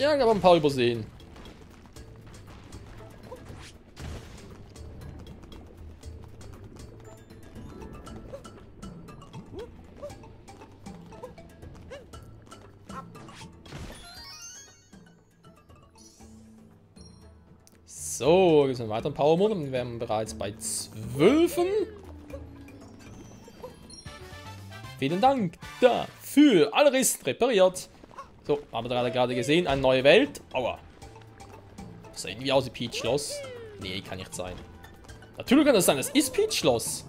Ja, ich habe ein paar übersehen. So, jetzt einen weiteren Power Mode. Wir wären bereits bei 12. Vielen Dank dafür. Alle Rissen repariert. So, haben wir gerade gesehen. Eine neue Welt. Aua. Das sah irgendwie aus wie Peach Schloss. Nee, kann nicht sein. Natürlich kann das sein. Das ist Peach Schloss.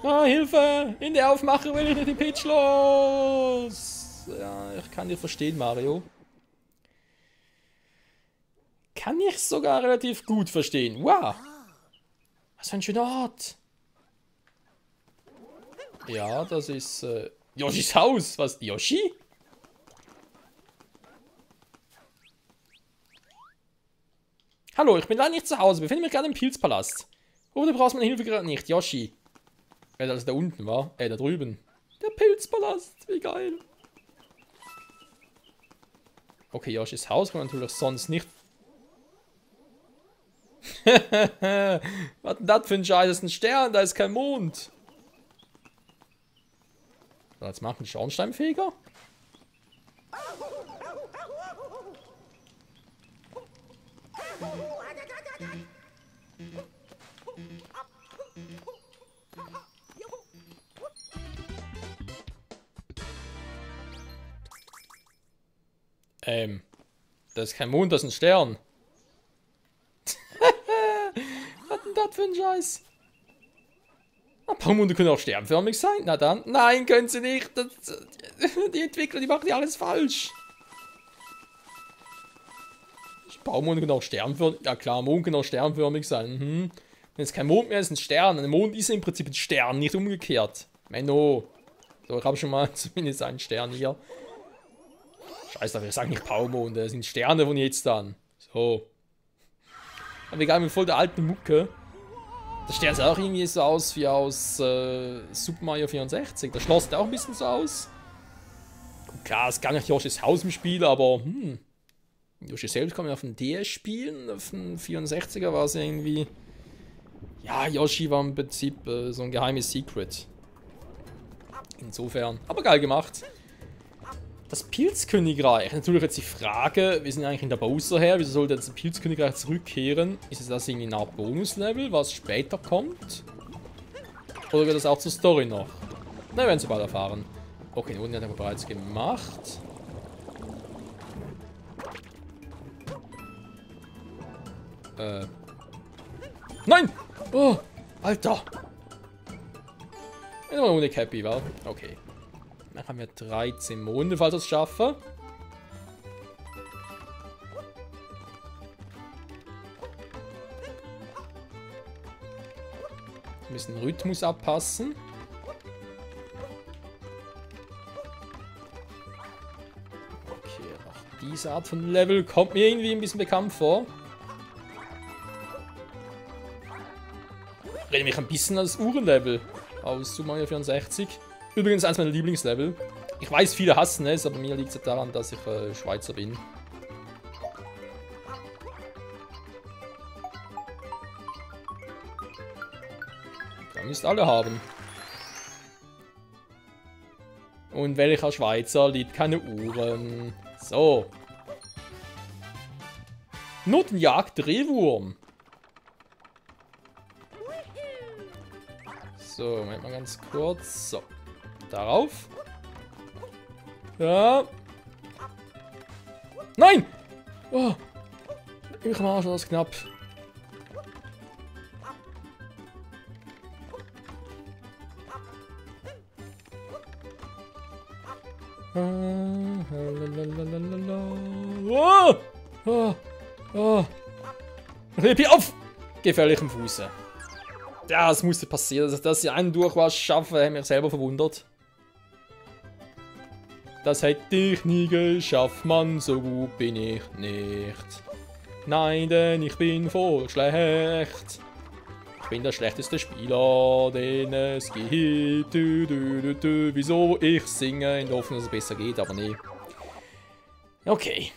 Ah, Hilfe! In der Aufmache will ich nicht in Peach los! Ja, ich kann dich verstehen, Mario. Kann ich sogar relativ gut verstehen. Wow! Was für ein schöner Ort! Ja, das ist Yoshis Haus. Was? Yoshi? Hallo, ich bin leider nicht zu Hause. Befinde mich gerade im Pilzpalast. Oh, du brauchst meine Hilfe gerade nicht. Yoshi. Also da unten war. Da drüben. Der Pilzpalast. Wie geil. Okay, Yoshis Haus kann man natürlich sonst nicht. Was denn das für ein Scheiß? Das ist ein Stern, da ist kein Mond. So, jetzt macht ein Schornsteinfeger. Das ist kein Mond, das ist ein Stern. Was denn das für ein Scheiß? Ein paar Monde können auch sternförmig sein. Na dann. Nein, können sie nicht. Die Entwickler, die machen ja alles falsch. Ein paar Monde können auch sternförmig. Ja klar, Mond kann auch sternförmig sein. Wenn es kein Mond mehr ist, ein Stern. Ein Mond ist im Prinzip ein Stern, nicht umgekehrt. Menno. So, ich habe schon mal zumindest einen Stern hier. Scheiße, wir sagen nicht Powermonde, das sind Sterne von jetzt an. So. Aber egal, mit voll der alten Mucke. Der Stern sah auch irgendwie so aus wie aus Super Mario 64. Das Schloss sieht auch ein bisschen so aus. Und klar, es ist gar nicht Yoshis Haus im Spiel, aber Yoshi selbst kann man auf dem DS spielen. Auf dem 64er war es irgendwie. Ja, Yoshi war im Prinzip so ein geheimes Secret. Insofern. Aber geil gemacht. Das Pilzkönigreich. Natürlich jetzt die Frage, wir sind eigentlich in der Bowser her, wieso sollte das Pilzkönigreich zurückkehren? Ist es das irgendwie eine Art Bonuslevel, was später kommt? Oder geht das auch zur Story noch? Na, wir werden es bald erfahren. Okay, den unten hat er bereits gemacht. Nein! Oh, Alter! Immer ohne Cappy, wa? Okay. Dann haben wir 13 Monde, falls wir es schaffen. Wir müssen den Rhythmus abpassen. Okay, auch diese Art von Level kommt mir irgendwie ein bisschen bekannt vor. Ich rede mich ein bisschen als Uhrenlevel aus Super Mario 64. Übrigens eins meiner Lieblingslevel. Ich weiß, viele hassen es, aber mir liegt es daran, dass ich Schweizer bin. Da müsst alle haben. Und welcher Schweizer liebt keine Uhren? So. Notenjagd Drehwurm. So, Moment mal ganz kurz. So. Darauf. Ja. Nein! Oh. Ich am Arsch, das ist knapp. Oh. Oh. Oh. Heb hier auf! Gefährlichem Fuße. Ja, das musste passieren. Dass ich einen Durchwasch schaffe, hat mich selber verwundert. Das hätte ich nie geschafft, Mann, so gut bin ich nicht. Nein, denn ich bin voll schlecht. bin der schlechteste Spieler, den es gibt. Wieso ich singe in der Hoffnung, dass es besser geht, aber nee. Okay.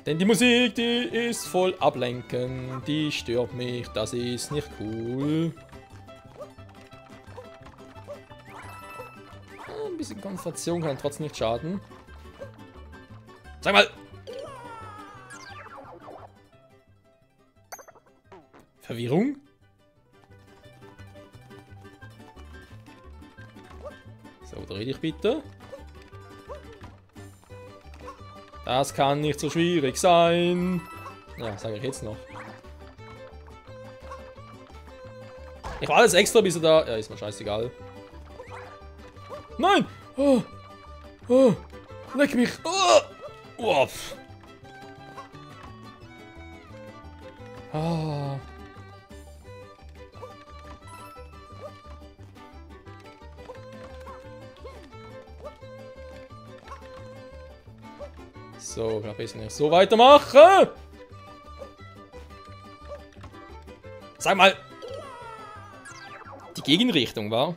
Denn die Musik, die ist voll ablenkend, die stört mich, das ist nicht cool. Ein bisschen Konzentration kann trotzdem nicht schaden. Sag mal! Verwirrung? So, dreh dich bitte. Das kann nicht so schwierig sein. Ja, sage ich jetzt noch. Ich war alles extra, bis er da... Ja, ist mir scheißegal. Nein! Oh. Oh. Leck mich! Oh. Oh. Ah. So, ich glaube, ich nicht so weitermachen. Sag mal. Die Gegenrichtung war.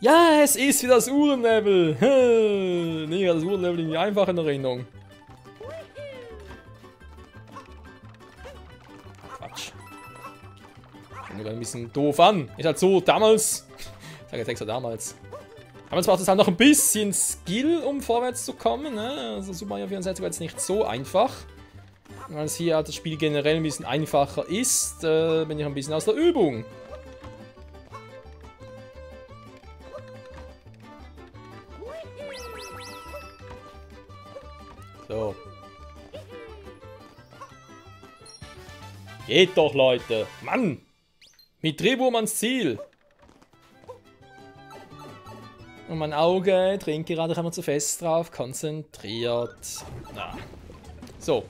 Ja, es ist wieder das Uhrenlevel. Nee, das Uhrenlevel irgendwie einfach in Erinnerung. Quatsch. Fängt mir ein bisschen doof an. Ist halt so, damals. Ich sage jetzt extra damals. Damals braucht es halt noch ein bisschen Skill, um vorwärts zu kommen. Ne? Also Super Mario 64 war jetzt nicht so einfach. Weil es hier das Spiel generell ein bisschen einfacher ist, bin ich ein bisschen aus der Übung. So. Geht doch, Leute. Mann! Mit Drehwurm ans Ziel. Und mein Auge dringt gerade immer zu fest drauf. Konzentriert. Na. So.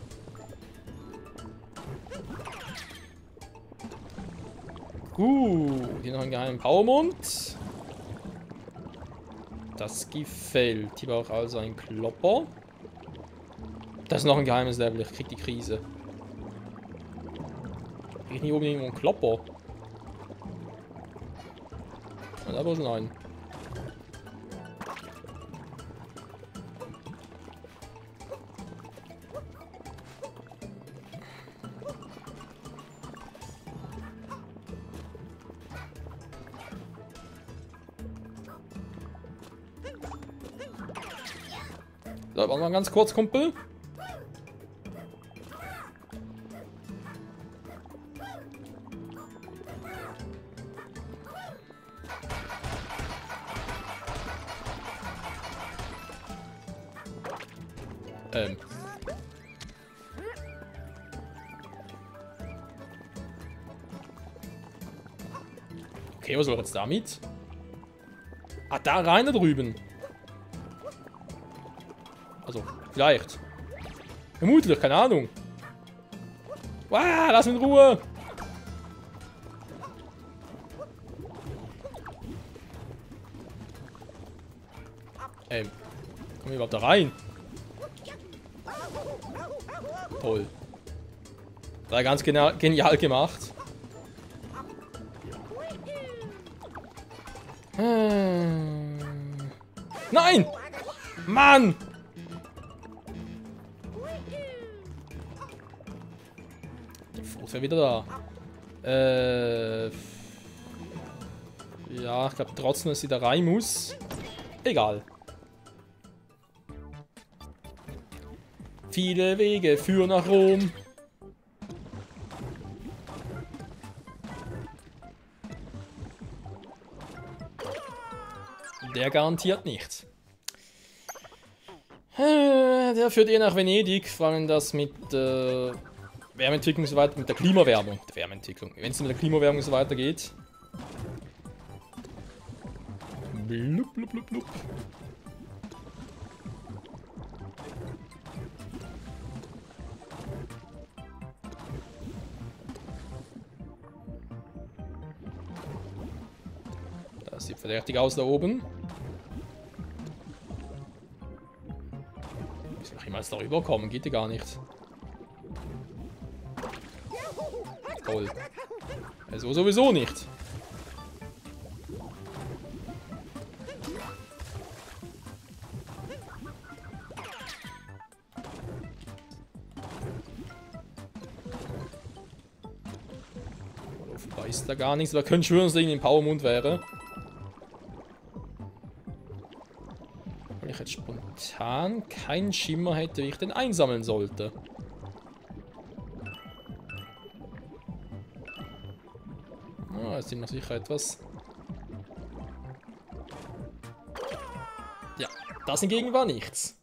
Hier noch einen geheimen Powermund. Das gefällt. Hier braucht also ein Klopper. Das ist noch ein geheimes Level. Ich krieg die Krise. Krieg ich nicht oben irgendwo einen Klopper? Und da war schon ein. So, warte mal ganz kurz, Kumpel. Okay, was soll jetzt damit? Ah, da rein da drüben. Also, vielleicht. Vermutlich, keine Ahnung. Wow, lass ihn in Ruhe. Komm ich überhaupt da rein? Toll. War ganz genial gemacht. Nein! Mann! Der Fuß wäre wieder da. Ja, ich glaube trotzdem, dass sie da rein muss. Egal. Viele Wege führen nach Rom. Der garantiert nichts. Der führt eher nach Venedig, vor allem das mit Wärmeentwicklung so weiter, mit der Klimawärmung. Wenn es mit der Klimawärmung so weitergeht. Blub, blub, blub, blub. Das sieht verdächtig aus da oben. Wie soll ich mal darüber kommen? Geht ja gar nicht. Toll. Also sowieso nicht. Offenbar ist da gar nichts. Da können schwören, dass da irgendwie ein Powermond wäre. Weil ich jetzt spontan keinen Schimmer hätte, wie ich den einsammeln sollte. Ah, es sind noch sicher etwas. Ja, das hingegen war nichts.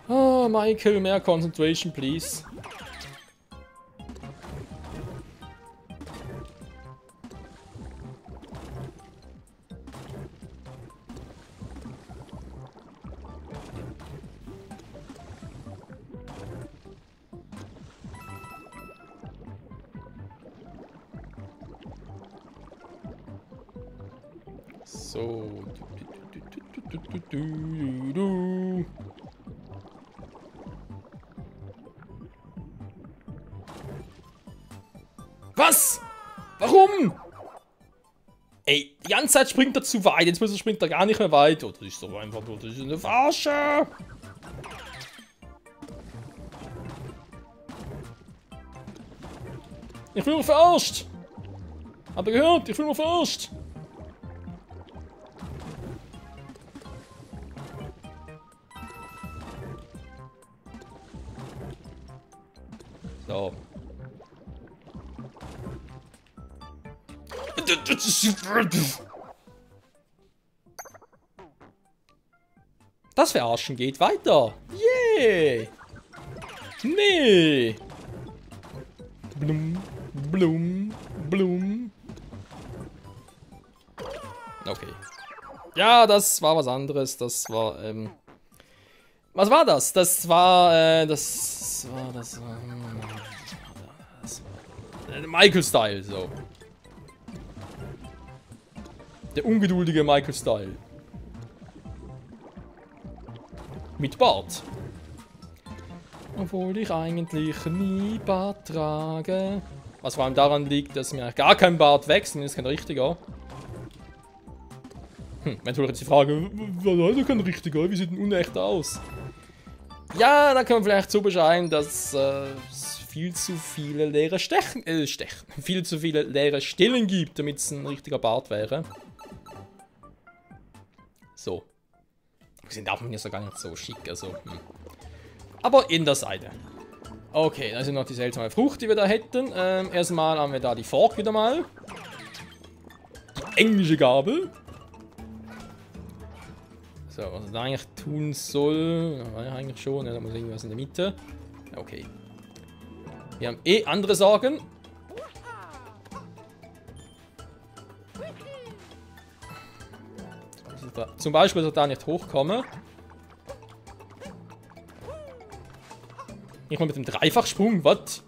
Oh, Michael, mehr Concentration, please. So. Was? Warum? Ey, die ganze Zeit springt er zu weit. Jetzt springt er gar nicht mehr weit. Oh, das ist so einfach nur, das ist eine Verarsche. Ich bin nur verarscht. Habt ihr gehört? Ich bin nur verarscht. So. Das Verarschen geht weiter. Yay! Nee! Blum, blum, blum. Okay. Ja, das war was anderes. Das war, was war das? Das war Michael-Style, so. Der ungeduldige Michael-Style. Mit Bart. Obwohl ich eigentlich nie Bart trage. Was vor allem daran liegt, dass mir gar kein Bart wächst, zumindest kein richtiger. Eventuell jetzt die Frage, leider kein richtiger, wie sieht ein unechter aus? Ja, da kann man vielleicht so beschreiben, dass es viel zu viele leere viel zu viele leere Stellen gibt, damit es ein richtiger Bart wäre. So. Die sind auch nicht so gar nicht so schick, also. Aber in der Seite. Okay, da ist noch die seltsame Frucht, die wir da hätten. Erstmal haben wir da die Fork wieder mal. Die englische Gabel. So, was er da eigentlich tun soll, war ja eigentlich schon, ja, da muss irgendwas in der Mitte. Okay. Wir haben eh andere Sorgen. Zum Beispiel, dass ich da nicht hochkomme. Ich mal mit dem Dreifachsprung, was?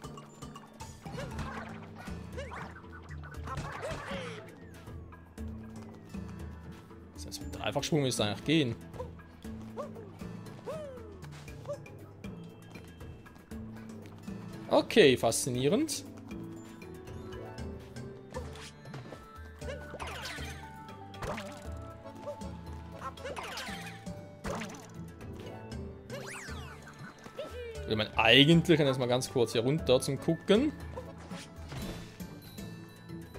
Das heißt, mit dem Dreifachsprung müsste eigentlich gehen. Okay, faszinierend. Will man eigentlich jetzt mal ganz kurz hier runter zum Gucken.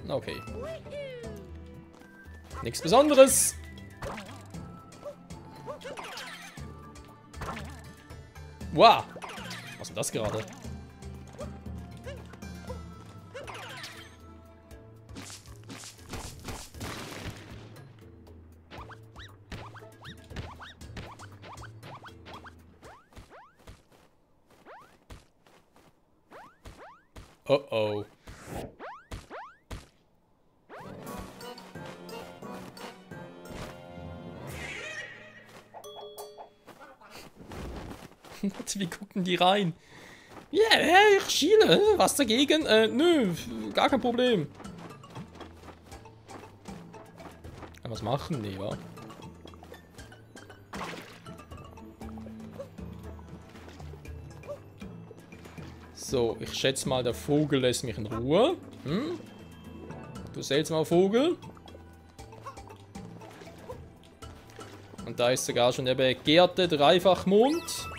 Okay. Nichts Besonderes. Wow. Was ist denn das gerade? Oh oh. Wie gucken die rein? Ja, yeah, ich schiele. Was dagegen? Nö, gar kein Problem. Was machen die, wa? So, ich schätze mal, der Vogel lässt mich in Ruhe. Hm? Du seltsamer Vogel. Und da ist sogar schon der begehrte Dreifachmond.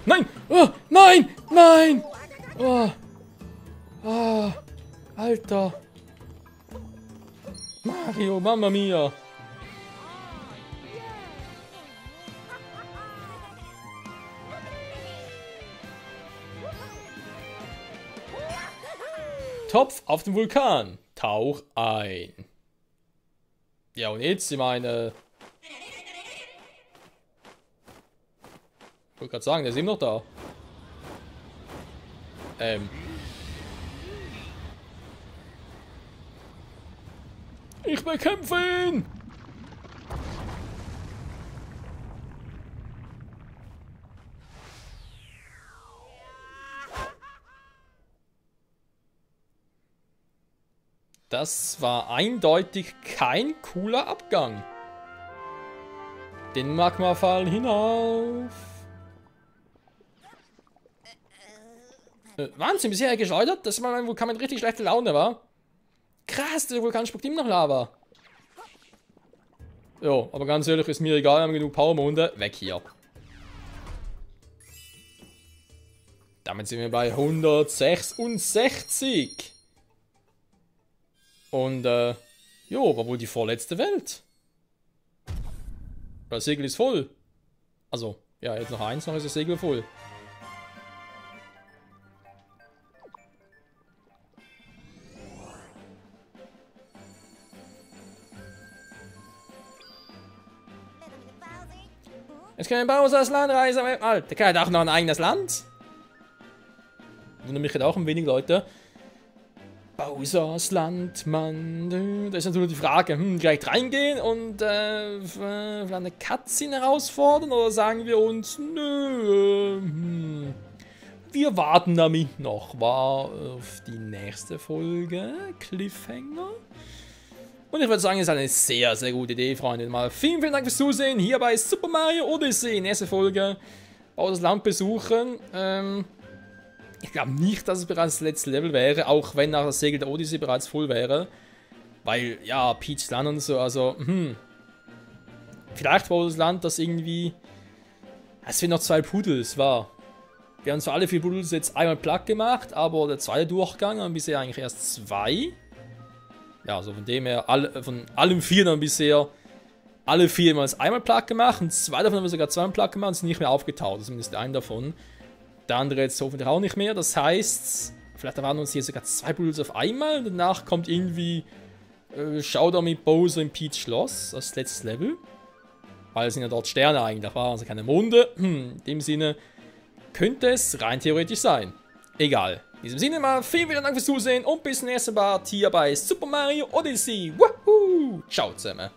Nein! Oh, nein! Nein! Oh. Oh. Alter. Mario, Mamma Mia. Topf auf dem Vulkan. Tauch ein. Ja, und jetzt, ich meine... Ich wollte gerade sagen, der ist immer noch da. Ich bekämpfe ihn! Das war eindeutig kein cooler Abgang. Den Magmafall hinauf. Wahnsinn, bisher geschleudert, dass mein Vulkan mit richtig schlechter Laune war. Krass, der Vulkan spuckt immer noch Lava. Jo, aber ganz ehrlich, ist mir egal, wir haben genug Powermonde. Weg hier. Damit sind wir bei 166. Und, jo, war wohl die vorletzte Welt. Das Segel ist voll. Also, ja, jetzt noch eins, noch ist das Segel voll. Jetzt können Bowser das Land reisen. Alter, der hat auch noch ein eigenes Land. Wundert mich auch ein wenig, Leute. Bowsers Land, Mann. Da ist natürlich die Frage, direkt reingehen und vielleicht eine Cutscene herausfordern oder sagen wir uns, nö, wir warten damit noch auf die nächste Folge, Cliffhanger. Und ich würde sagen, es ist eine sehr, sehr gute Idee, Freunde. Mal vielen, vielen Dank fürs Zusehen hier bei Super Mario Odyssey. Nächste Folge, Bowsers Land besuchen. Ich glaube nicht, dass es bereits das letzte Level wäre, auch wenn nach das Segel der Odyssey bereits voll wäre. Weil, ja, Peach's Land und so, also, vielleicht Bowsers Land, das irgendwie... Es sind noch 2 Puddles, war. Wir haben zwar alle 4 Puddles jetzt einmal platt gemacht, aber der zweite Durchgang haben bisher eigentlich erst 2. Ja, also von dem her, von allen 4 dann bisher alle 4 mal einmal platt gemacht. Und 2 davon haben wir sogar 2 platt gemacht und sind nicht mehr aufgetaucht, zumindest ein davon. Der andere jetzt hoffentlich auch nicht mehr. Das heißt, vielleicht erwarten uns hier sogar 2 Puddles auf einmal. Und danach kommt irgendwie Showdown mit Bowser im Peach Schloss. Das letzte Level. Weil es sind ja dort Sterne eigentlich. Da waren also keine Monde. In dem Sinne könnte es rein theoretisch sein. Egal. In diesem Sinne mal vielen, vielen Dank fürs Zusehen. Und bis zum nächsten Mal hier bei Super Mario Odyssey. Woohoo! Ciao zusammen.